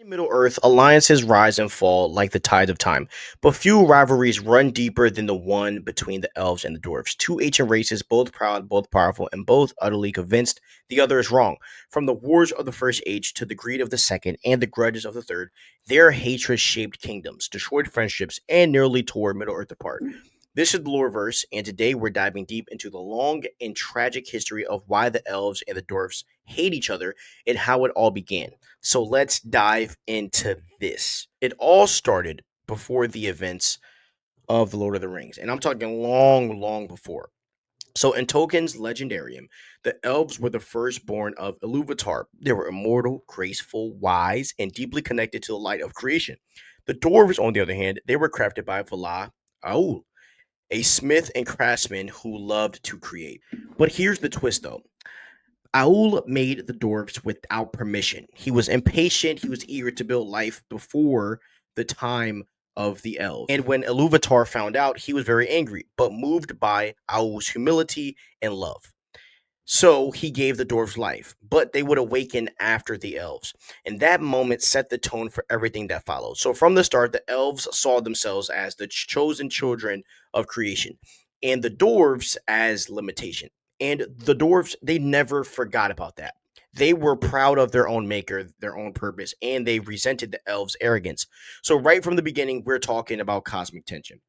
In Middle-earth, alliances rise and fall like the tides of time, but few rivalries run deeper than the one between the elves and the dwarves. Two ancient races, both proud, both powerful, and both utterly convinced the other is wrong. From the wars of the first age to the greed of the second and the grudges of the third, their hatred shaped kingdoms, destroyed friendships, and nearly tore Middle-earth apart. This is the LoreVerse, and today we're diving deep into the long and tragic history of why the elves and the dwarves hate each other and how it all began. So let's dive into this. It all started before the events of the Lord of the Rings, and I'm talking long, long before. So in Tolkien's Legendarium, the elves were the firstborn of Ilúvatar. They were immortal, graceful, wise, and deeply connected to the light of creation. The dwarves, on the other hand, they were crafted by Valar Aul, a smith and craftsman who loved to create. But here's the twist though. Aul made the dwarves without permission. He was impatient, he was eager to build life before the time of the elves. And when Ilúvatar found out, he was very angry, but moved by Aul's humility and love. So he gave the dwarves life, but they would awaken after the elves. And that moment set the tone for everything that followed. So from the start, the elves saw themselves as the chosen children of creation, and the dwarves as limitation. And the dwarves, they never forgot about that. They were proud of their own maker, their own purpose, and they resented the elves' arrogance. So, right from the beginning, we're talking about cosmic tension.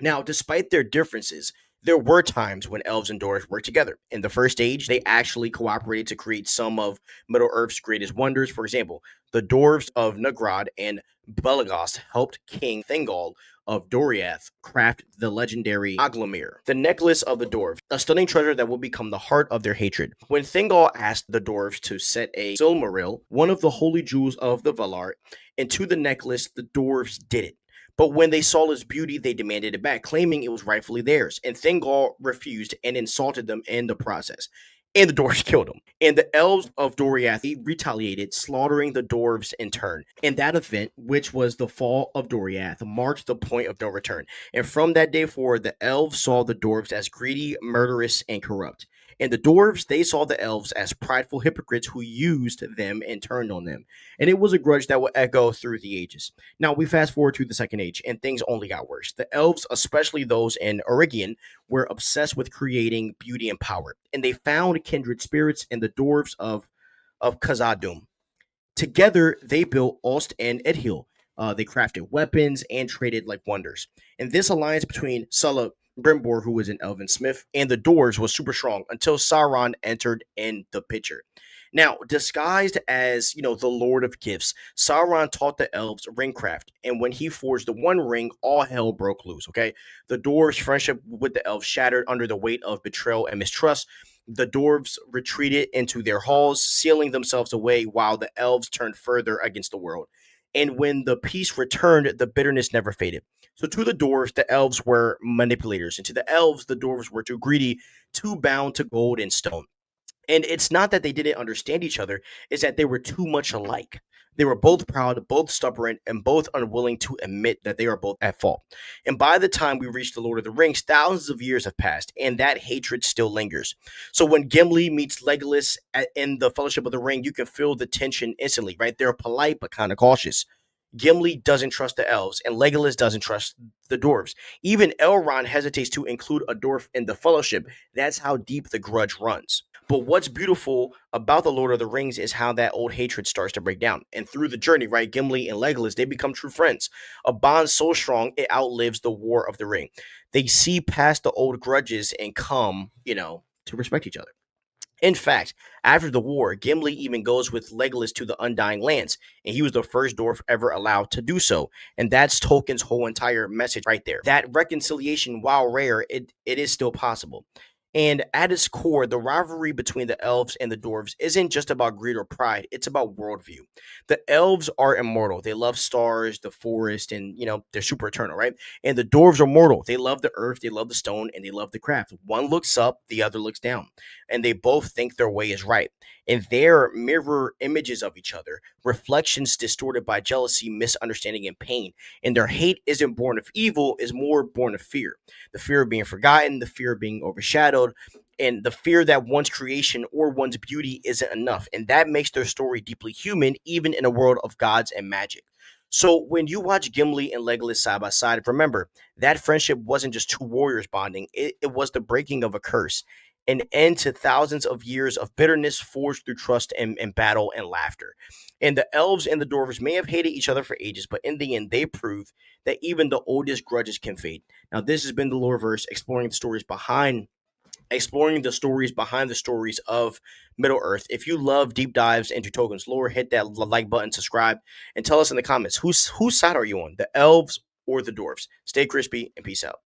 Now, despite their differences, there were times when elves and dwarves worked together. In the first age, they actually cooperated to create some of Middle Earth's greatest wonders. For example, the dwarves of Nugrod and Belagost helped King Thingol of Doriath craft the legendary Aglamir, the necklace of the dwarves, a stunning treasure that would become the heart of their hatred. When Thingol asked the dwarves to set a Silmaril, one of the holy jewels of the Valar, into the necklace, the dwarves did it. But when they saw its beauty, they demanded it back, claiming it was rightfully theirs. And Thingol refused and insulted them in the process. And the dwarves killed him. And the elves of Doriath retaliated, slaughtering the dwarves in turn. And that event, which was the fall of Doriath, marked the point of no return. And from that day forward, the elves saw the dwarves as greedy, murderous, and corrupt. And the dwarves, they saw the elves as prideful hypocrites who used them and turned on them. And it was a grudge that would echo through the ages. Now we fast forward to the second age, and things only got worse. The elves, especially those in Eregion, were obsessed with creating beauty and power, and they found kindred spirits in the dwarves of Khazad-dûm. Together, they built Ost and Edhil. They crafted weapons and traded like wonders. And this alliance between Sulla Brimbor, who was an elven smith, and the dwarves was super strong until Sauron entered in the picture. Now, disguised as, the Lord of Gifts, Sauron taught the elves ringcraft, and when he forged the One Ring, all hell broke loose, okay? The dwarves' friendship with the elves shattered under the weight of betrayal and mistrust. The dwarves retreated into their halls, sealing themselves away while the elves turned further against the world. And when the peace returned, the bitterness never faded. So to the dwarves, the elves were manipulators, and to the elves, the dwarves were too greedy, too bound to gold and stone. And it's not that they didn't understand each other, it's that they were too much alike. They were both proud, both stubborn, and both unwilling to admit that they are both at fault. And by the time we reach the Lord of the Rings, thousands of years have passed, and that hatred still lingers. So when Gimli meets Legolas in the Fellowship of the Ring, you can feel the tension instantly, right? They're polite but kind of cautious. Gimli doesn't trust the elves, and Legolas doesn't trust the dwarves. Even Elrond hesitates to include a dwarf in the Fellowship. That's how deep the grudge runs. But what's beautiful about the Lord of the Rings is how that old hatred starts to break down. And through the journey, right, Gimli and Legolas, they become true friends. A bond so strong it outlives the War of the Ring. They see past the old grudges and come, to respect each other. In fact, after the war, Gimli even goes with Legolas to the Undying Lands, and he was the first dwarf ever allowed to do so. And that's Tolkien's whole entire message right there. That reconciliation, while rare, it is still possible. And at its core, the rivalry between the elves and the dwarves isn't just about greed or pride, it's about worldview. The elves are immortal. They love stars, the forest, and, they're super eternal, right? And the dwarves are mortal. They love the earth, they love the stone, and they love the craft. One looks up, the other looks down, and they both think their way is right. And they're mirror images of each other, reflections distorted by jealousy, misunderstanding, and pain. And their hate isn't born of evil, is more born of fear. The fear of being forgotten, the fear of being overshadowed, and the fear that one's creation or one's beauty isn't enough. And that makes their story deeply human, even in a world of gods and magic. So when you watch Gimli and Legolas side by side, remember that friendship wasn't just two warriors bonding, it was the breaking of a curse, an end to thousands of years of bitterness forged through trust and battle and laughter. And the elves and the dwarves may have hated each other for ages, but in the end, they prove that even the oldest grudges can fade. Now, this has been the LoreVerse, exploring the stories behind the stories of Middle Earth. If you love deep dives into Tolkien's lore, hit that like button, subscribe, and tell us in the comments whose side are you on, the elves or the dwarves. Stay crispy and peace out.